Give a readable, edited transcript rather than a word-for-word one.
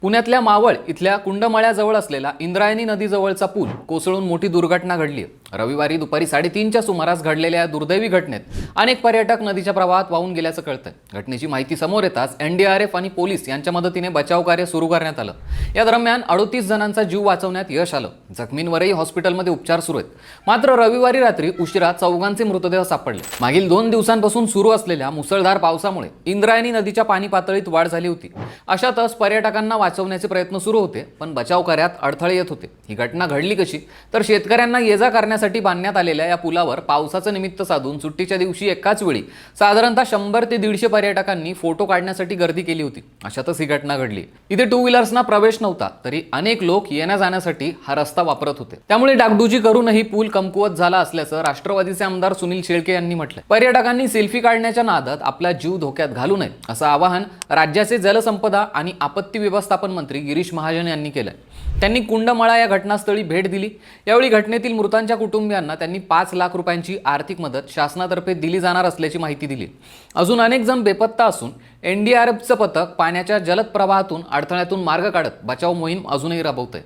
पुण्यातल्या मावळ इथल्या कुंडमाळ्याजवळ असलेला इंद्रायणी नदीजवळचा पूल कोसळून मोठी दुर्घटना घडली आहे। रविवारी दुपारी 3:30च्या सुमारास घडलेल्या या दुर्दैवी घटनेत अनेक पर्यटक नदीच्या प्रवाहात वाहून गेल्याचं कळतंय। घटनेची माहिती समोर येताच एनडीआरएफ आणि पोलीस यांच्या मदतीने बचाव कार्य सुरू करण्यात आलं। या दरम्यान 38 जणांचा जीव वाचवण्यात यश आलं। जखमींवरही हॉस्पिटलमध्ये उपचार सुरू आहेत। मात्र रविवारी रात्री उशिरा चौघांचे मृतदेह सापडले। मागील 2 दिवसांपासून सुरू असलेल्या मुसळधार पावसामुळे इंद्रायणी नदीच्या पाणी पातळीत वाढ झाली होती। अशातच पर्यटकांना वाचवण्याचे प्रयत्न सुरू होते, पण बचाव कार्यात अडथळे येत होते। ही घटना घडली कशी तर शेतकऱ्यांना ये-जा करण्यासाठी बांधण्यात आलेल्या या पुलावर पावसाचं निमित्त साधून सुट्टीच्या दिवशी एकाच वेळी साधारणतः 100 ते 150 पर्यटकांनी फोटो काढण्यासाठी गर्दी केली होती। अशातच ही घटना घडली। इथे 2 व्हीलर्सना प्रवेश नव्हता, तरी अनेक लोक येण्या-जाण्यासाठी हा रस्ता वापरत होते। त्यामुळे डागडुजी करूनही पूल कमकुवत झाला असल्याचं राष्ट्रवादीचे आमदार सुनील शेळके यांनी म्हटलंय। पर्यटकांनी सेल्फी काढण्याच्या नादात आपला जीव धोक्यात घालू नये असं आवाहन राज्याचे जलसंपदा आणि आपत्ती व्यवस्थापन मंत्री गिरीश महाजन यांनी केलंय। त्यांनी कुंडमाळा या घटनास्थळी भेट दिली। यावेळी घटनेतील मृतांच्या कुटुंबियांना त्यांनी 5 लाख रुपयांची आर्थिक मदत शासनातर्फे दिली जाणार असल्याची माहिती दिली। अजून अनेक जण बेपत्ता असून एनडीआरएफचं पथक पाण्याच्या जलद प्रवाहातून अडथळ्यातून मार्ग काढत बचाव मोहीम अजूनही राबवतंय।